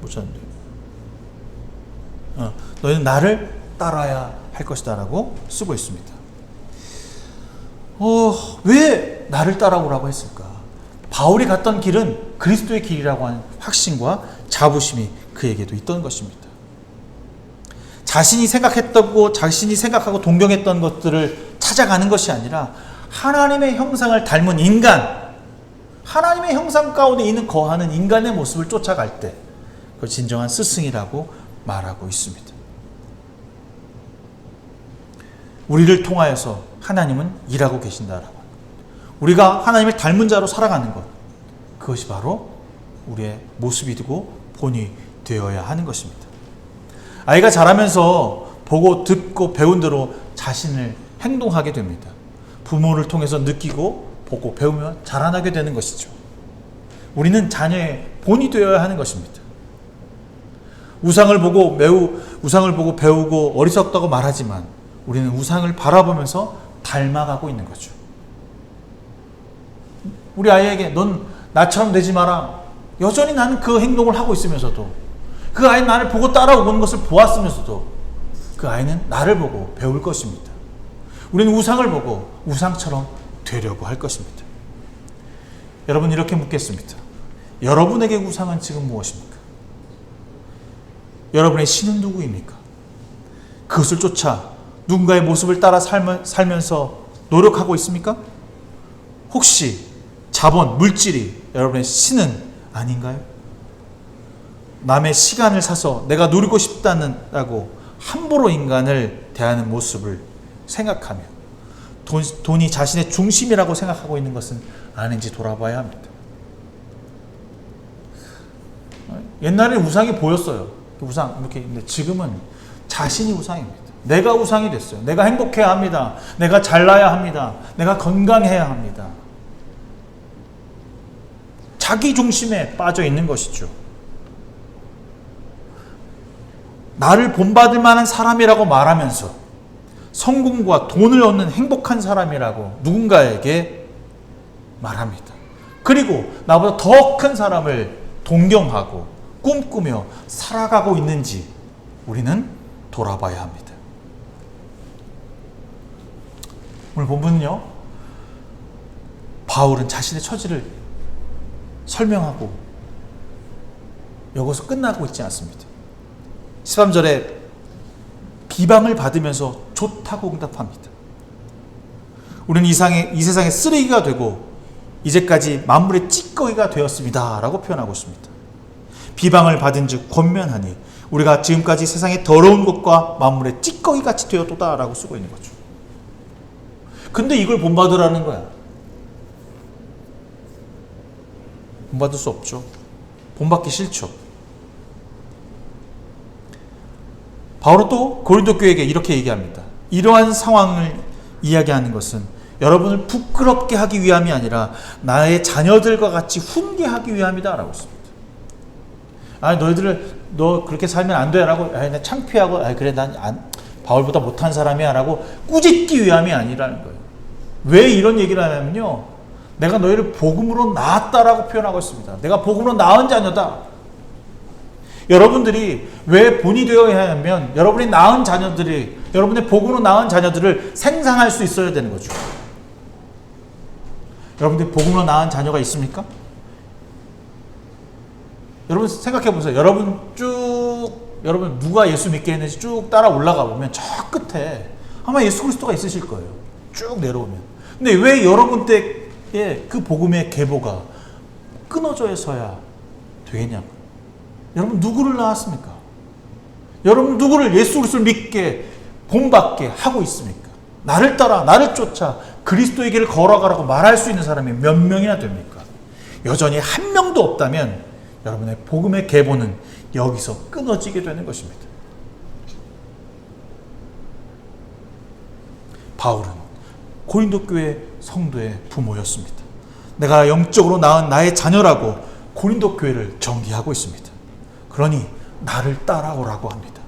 못 찾는데. 너희는 나를 따라야 할 것이다 라고 쓰고 있습니다. 왜 나를 따라오라고 했을까? 바울이 갔던 길은 그리스도의 길이라고 하는 확신과 자부심이 그에게도 있던 것입니다. 자신이 생각했던 자신이 생각하고 동경했던 것들을 찾아가는 것이 아니라 하나님의 형상을 닮은 인간, 하나님의 형상 가운데 있는 거하는 인간의 모습을 쫓아갈 때 그걸 진정한 스승이라고 말하고 있습니다. 우리를 통하여서 하나님은 일하고 계신다라고. 우리가 하나님을 닮은 자로 살아가는 것, 그것이 바로 우리의 모습이 되고 본이 되어야 하는 것입니다. 아이가 자라면서 보고 듣고 배운 대로 자신을 행동하게 됩니다. 부모를 통해서 느끼고 보고 배우면 자라나게 되는 것이죠. 우리는 자녀의 본이 되어야 하는 것입니다. 우상을 보고 배우고 어리석다고 말하지만 우리는 우상을 바라보면서 닮아가고 있는 거죠. 우리 아이에게 넌 나처럼 되지 마라. 여전히 나는 그 행동을 하고 있으면서도, 그 아이는 나를 보고 따라오는 것을 보았으면서도 그 아이는 나를 보고 배울 것입니다. 우리는 우상을 보고 우상처럼 되려고 할 것입니다. 여러분, 이렇게 묻겠습니다. 여러분에게 우상은 지금 무엇입니까? 여러분의 신은 누구입니까? 그것을 쫓아 누군가의 모습을 따라 살면서 노력하고 있습니까? 혹시 자본, 물질이 여러분의 신은 아닌가요? 남의 시간을 사서 내가 누리고 싶다고 함부로 인간을 대하는 모습을 생각하며 돈이 자신의 중심이라고 생각하고 있는 것은 아닌지 돌아봐야 합니다. 옛날에는 우상이 보였어요. 우상 이렇게. 근데 지금은 자신이 우상입니다. 내가 우상이 됐어요. 내가 행복해야 합니다. 내가 잘나야 합니다. 내가 건강해야 합니다. 자기 중심에 빠져 있는 것이죠. 나를 본받을 만한 사람이라고 말하면서 성공과 돈을 얻는 행복한 사람이라고 누군가에게 말합니다. 그리고 나보다 더 큰 사람을 동경하고 꿈꾸며 살아가고 있는지 우리는 돌아봐야 합니다. 오늘 본문은요, 바울은 자신의 처지를 설명하고 여기서 끝나고 있지 않습니다. 13절에 비방을 받으면서 좋다고 응답합니다. 우리는 이 세상의 쓰레기가 되고 이제까지 만물의 찌꺼기가 되었습니다 라고 표현하고 있습니다. 비방을 받은 즉 권면하니 우리가 지금까지 세상의 더러운 것과 만물의 찌꺼기같이 되었도다 라고 쓰고 있는 거죠. 근데 이걸 본받으라는 거야. 본받을 수 없죠. 본받기 싫죠. 바울은 또 고린도 교회에게 이렇게 얘기합니다. 이러한 상황을 이야기하는 것은 여러분을 부끄럽게 하기 위함이 아니라 나의 자녀들과 같이 훈계하기 위함이다 라고 했습니다. 너 그렇게 살면 안 돼 라고, 나 창피하고, 그래 난 바울보다 못한 사람이야 라고 꾸짖기 위함이 아니라는 거예요. 왜 이런 얘기를 하냐면요, 내가 너희를 복음으로 낳았다라고 표현하고 있습니다. 내가 복음으로 낳은 자녀다. 여러분들이 왜 본이 되어야 하냐면 여러분이 낳은 자녀들이, 여러분의 복음으로 낳은 자녀들을 생산할 수 있어야 되는 거죠. 여러분들이 복음으로 낳은 자녀가 있습니까? 여러분 생각해 보세요. 여러분 누가 예수 믿게 했는지 쭉 따라 올라가 보면 저 끝에 아마 예수 그리스도가 있으실 거예요. 쭉 내려오면. 근데 왜 여러분 때에 그 복음의 계보가 끊어져서야 되겠냐고요. 여러분 누구를 낳았습니까? 여러분 누구를 예수 그리스도를 믿게 본받게 하고 있습니까? 나를 따라 나를 쫓아 그리스도의 길을 걸어가라고 말할 수 있는 사람이 몇 명이나 됩니까? 여전히 한 명도 없다면 여러분의 복음의 계보는 여기서 끊어지게 되는 것입니다. 바울은 고린도 교회 성도의 부모였습니다. 내가 영적으로 낳은 나의 자녀라고 고린도 교회를 정기하고 있습니다. 그러니 나를 따라오라고 합니다.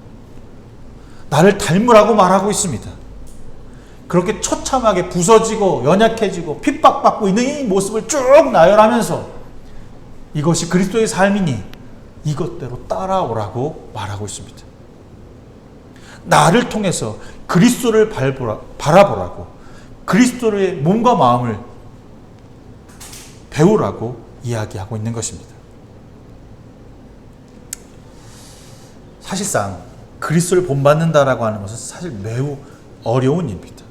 나를 닮으라고 말하고 있습니다. 그렇게 처참하게 부서지고 연약해지고 핍박받고 있는 이 모습을 쭉 나열하면서 이것이 그리스도의 삶이니 이것대로 따라오라고 말하고 있습니다. 나를 통해서 그리스도를 바라보라고, 그리스도의 몸과 마음을 배우라고 이야기하고 있는 것입니다. 사실상 그리스도를 본받는다라고 하는 것은 사실 매우 어려운 일입니다.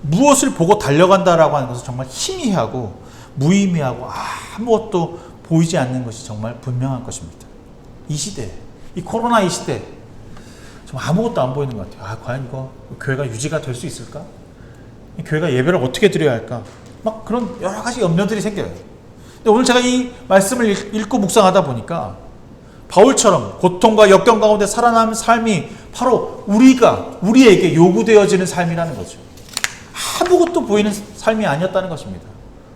무엇을 보고 달려간다라고 하는 것은 정말 희미하고 무의미하고 아무것도 보이지 않는 것이 정말 분명한 것입니다. 이 시대, 이 코로나 이 시대 정말 아무것도 안 보이는 것 같아요. 과연 이거 교회가 유지가 될 수 있을까? 이 교회가 예배를 어떻게 드려야 할까? 막 그런 여러 가지 염려들이 생겨요. 근데 오늘 제가 이 말씀을 읽고 묵상하다 보니까 바울처럼 고통과 역경 가운데 살아남은 삶이 바로 우리에게 요구되어지는 삶이라는 거죠. 아무것도 보이는 삶이 아니었다는 것입니다.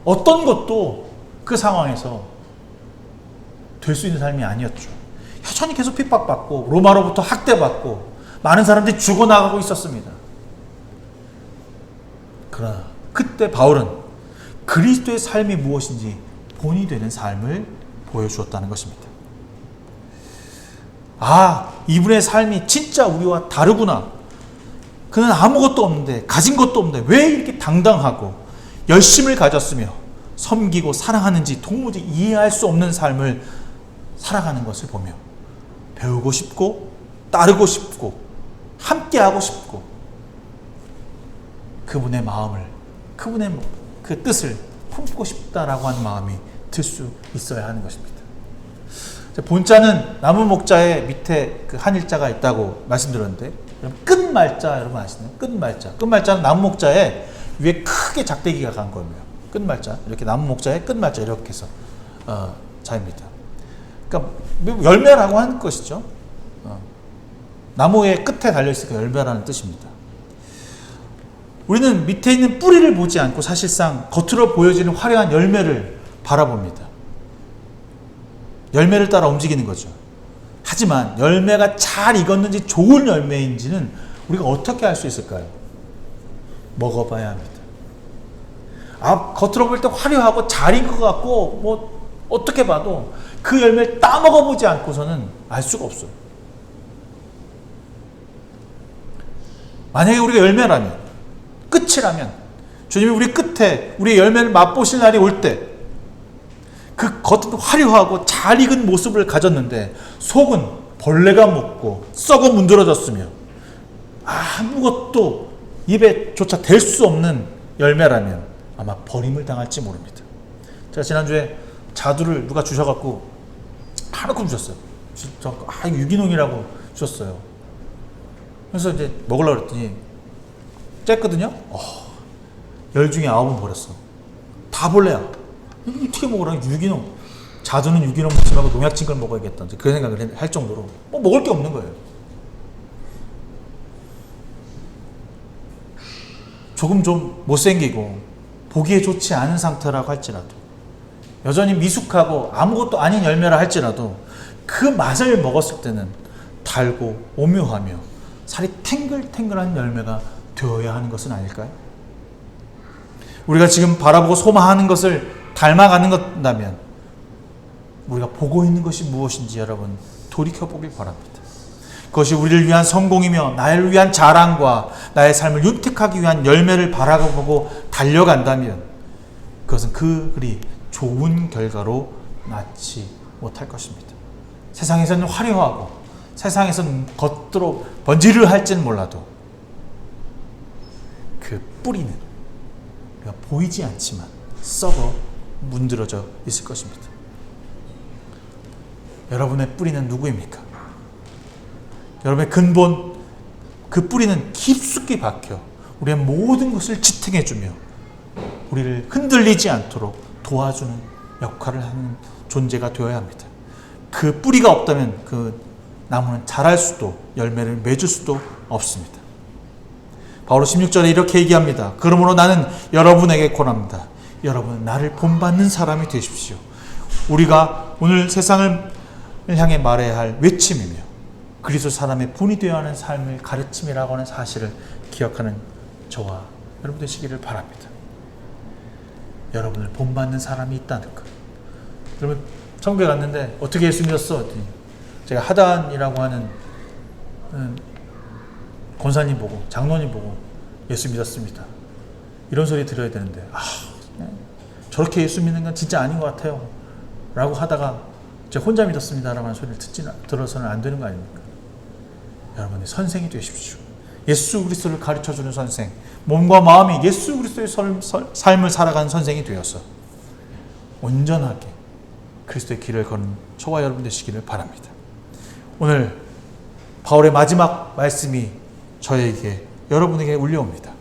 어떤 것도 그 상황에서 될 수 있는 삶이 아니었죠. 여전히 계속 핍박받고 로마로부터 학대받고 많은 사람들이 죽어나가고 있었습니다. 그러나 그때 바울은 그리스도의 삶이 무엇인지 본이 되는 삶을 보여주었다는 것입니다. 이분의 삶이 진짜 우리와 다르구나. 그는 아무것도 없는데, 가진 것도 없는데 왜 이렇게 당당하고 열심을 가졌으며 섬기고 사랑하는지 도무지 이해할 수 없는 삶을 살아가는 것을 보며 배우고 싶고 따르고 싶고 함께하고 싶고 그분의 마음을, 그분의 그 뜻을 품고 싶다라고 하는 마음이 들 수 있어야 하는 것입니다. 본자는 나무 목자의 밑에 그 한일자가 있다고 말씀드렸는데, 끝말자 여러분 아시나요? 끝말자는 나무 목자의 위에 크게 작대기가 간 거예요. 끝말자, 이렇게 나무 목자의 끝말자 이렇게 해서 자입니다. 그러니까 열매라고 하는 것이죠. 나무의 끝에 달려있으니까 열매라는 뜻입니다. 우리는 밑에 있는 뿌리를 보지 않고 사실상 겉으로 보여지는 화려한 열매를 바라봅니다. 열매를 따라 움직이는 거죠. 하지만 열매가 잘 익었는지 좋은 열매인지는 우리가 어떻게 알 수 있을까요? 먹어봐야 합니다. 겉으로 볼 때 화려하고 잘 익은 것 같고 뭐 어떻게 봐도 그 열매를 따먹어보지 않고서는 알 수가 없어요. 만약에 우리가 열매라면, 끝이라면, 주님이 우리 끝에 우리의 열매를 맛보실 날이 올 때 그 겉은 화려하고 잘 익은 모습을 가졌는데 속은 벌레가 먹고 썩어 문드러졌으며 아무것도 입에조차 댈 수 없는 열매라면 아마 버림을 당할지 모릅니다. 제가 지난주에 자두를 누가 주셔갖고 하나큼 주셨어요. 이거 유기농이라고 주셨어요. 그래서 이제 먹으려고 그랬더니 쬐거든요. 10 중에 9은 버렸어. 다 벌레야. 어떻게 먹으라고? 유기농. 자두는 유기농 먹지 말고 농약 친 걸 먹어야겠다. 그런 생각을 할 정도로 먹을 게 없는 거예요. 조금 좀 못생기고 보기에 좋지 않은 상태라고 할지라도, 여전히 미숙하고 아무것도 아닌 열매라 할지라도 그 맛을 먹었을 때는 달고 오묘하며 살이 탱글탱글한 열매가 되어야 하는 것은 아닐까요? 우리가 지금 바라보고 소망하는 것을 닮아가는 것이라면 우리가 보고 있는 것이 무엇인지 여러분 돌이켜보길 바랍니다. 그것이 우리를 위한 성공이며 나를 위한 자랑과 나의 삶을 윤택하기 위한 열매를 바라보고 달려간다면 그것은 그리 좋은 결과로 낳지 못할 것입니다. 세상에서는 화려하고 세상에서는 겉으로 번지르 할지는 몰라도 그 뿌리는 우리가 보이지 않지만 썩어 문드러져 있을 것입니다. 여러분의 뿌리는 누구입니까? 여러분의 근본, 그 뿌리는 깊숙이 박혀 우리의 모든 것을 지탱해주며 우리를 흔들리지 않도록 도와주는 역할을 하는 존재가 되어야 합니다. 그 뿌리가 없다면 그 나무는 자랄 수도 열매를 맺을 수도 없습니다. 바울은 16절에 이렇게 얘기합니다. 그러므로 나는 여러분에게 권합니다. 여러분은 나를 본받는 사람이 되십시오. 우리가 오늘 세상을 향해 말해야 할 외침이며 그리스도 사람의 본이 되어야 하는 삶을 가르침이라고 하는 사실을 기억하는 저와 여러분 되시기를 바랍니다. 여러분을 본받는 사람이 있다는 것. 여러분 천국에 갔는데 어떻게 예수 믿었어? 제가 하단이라고 하는 권사님 보고 장로님 보고 예수 믿었습니다. 이런 소리 들어야 되는데 저렇게 예수 믿는 건 진짜 아닌 것 같아요 라고 하다가 제가 혼자 믿었습니다 라는 소리를 들어서는 안 되는 거 아닙니까? 여러분이 선생이 되십시오. 예수 그리스도를 가르쳐주는 선생, 몸과 마음이 예수 그리스도의 삶을 살아가는 선생이 되어서 온전하게 그리스도의 길을 걷는 저와 여러분 되시기를 바랍니다. 오늘 바울의 마지막 말씀이 저에게, 여러분에게 울려옵니다.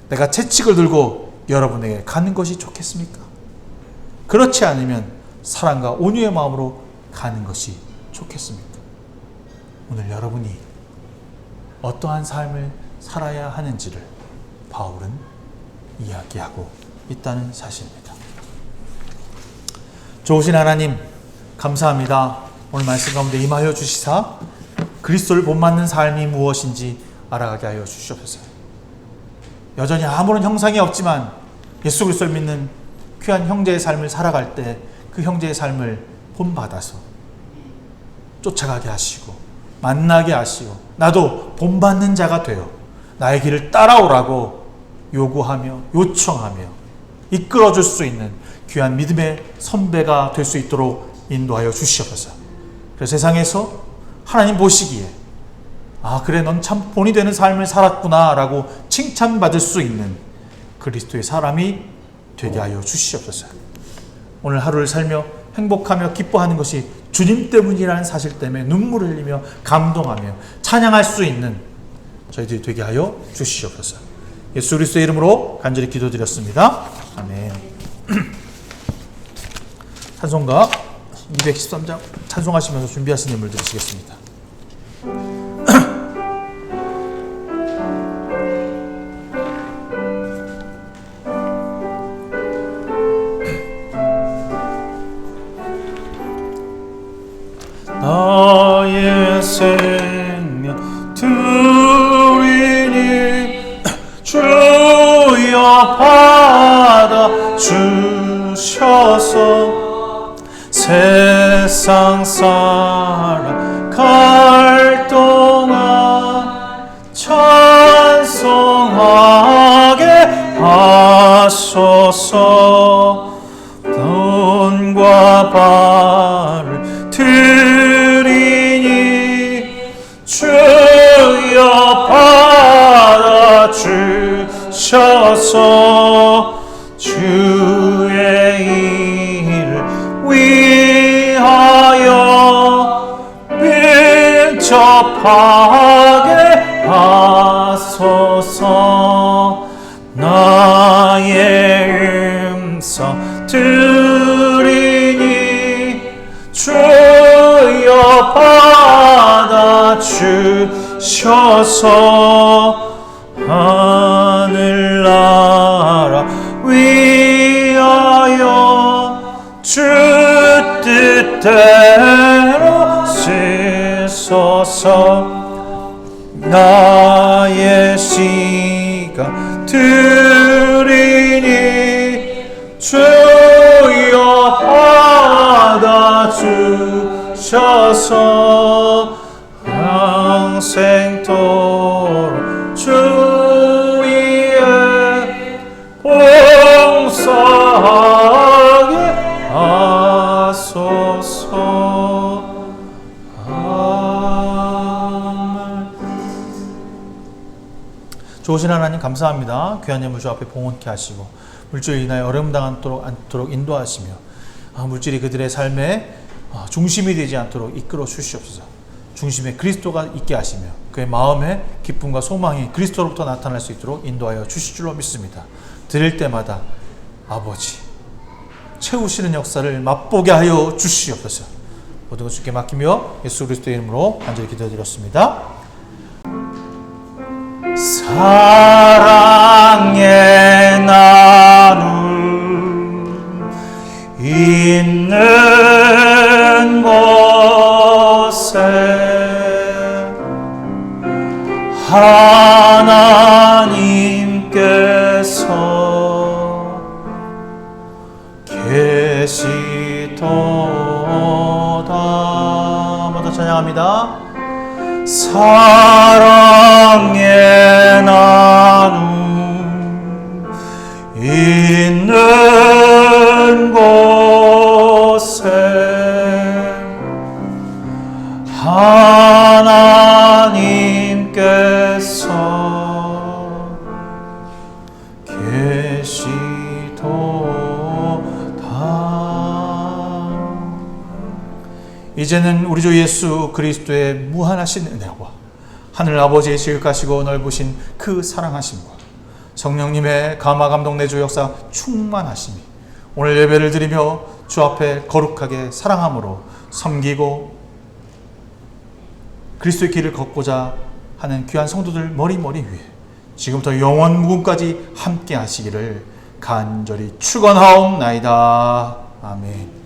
내가 채찍을 들고 여러분에게 가는 것이 좋겠습니까? 그렇지 않으면 사랑과 온유의 마음으로 가는 것이 좋겠습니까? 오늘 여러분이 어떠한 삶을 살아야 하는지를 바울은 이야기하고 있다는 사실입니다. 좋으신 하나님, 감사합니다. 오늘 말씀 가운데 임하여 주시사 그리스도를 본받는 삶이 무엇인지 알아가게 하여 주시옵소서. 여전히 아무런 형상이 없지만 예수 그리스도를 믿는 귀한 형제의 삶을 살아갈 때 그 형제의 삶을 본받아서 쫓아가게 하시고 만나게 하시고 나도 본받는 자가 되어 나의 길을 따라오라고 요구하며 요청하며 이끌어줄 수 있는 귀한 믿음의 선배가 될 수 있도록 인도하여 주시옵소서. 그래서 세상에서 하나님 보시기에 그래 넌 참 본이 되는 삶을 살았구나 라고 칭찬받을 수 있는 그리스도의 사람이 되게 하여 주시옵소서. 오늘 하루를 살며 행복하며 기뻐하는 것이 주님 때문이라는 사실 때문에 눈물을 흘리며 감동하며 찬양할 수 있는 저희들이 되게 하여 주시옵소서. 예수 그리스도의 이름으로 간절히 기도드렸습니다. 아멘. 찬송가 213장 찬송하시면서 준비하신 예물 드리시겠습니다. 나의 생명 드리니 주여 받아 주셔서 세상 살아갈 동안 찬송하게 하소서. 돈과 발을 드리니 주여 받아 주셔서 주의 일을 위하여 밀접하게 하소서. 나의 음성 들으니 주여 받아 주셔서 하늘나라 위하여 주 뜻대로 쓰소서. 나의 시가 드리니 주여 받아 주셔서 평생토록 주 위에 봉사하게 하소서. 좋으신 하나님 감사합니다. 귀한 예물 주 앞에 봉헌케 하시고 물질로 인하여 어려움 당하지 않도록 인도하시며 물질이 그들의 삶의 중심이 되지 않도록 이끌어 주시옵소서. 중심에 그리스도가 있게 하시며 그의 마음에 기쁨과 소망이 그리스도로부터 나타날 수 있도록 인도하여 주실 줄로 믿습니다. 드릴 때마다 아버지 채우시는 역사를 맛보게 하여 주시옵소서. 모든 것 주께 맡기며 예수 그리스도의 이름으로 간절히 기도드렸습니다. 사랑의 나눔 있는 곳에 하나님께서 계시도다. 모두 찬양합니다. 사랑의 나눔 있는 곳에 하나님께서 계시도다. 이제는 우리 주 예수 그리스도의 무한하신 은혜와 하늘 아버지의 지극하시고 넓으신 그 사랑하심과 성령님의 감화 감동 내주 역사 충만하심이 오늘 예배를 드리며 주 앞에 거룩하게 사랑함으로 섬기고 그리스도의 길을 걷고자 하는 귀한 성도들 머리머리 위에 지금부터 영원 무궁까지 함께 하시기를 간절히 축원하옵나이다. 아멘.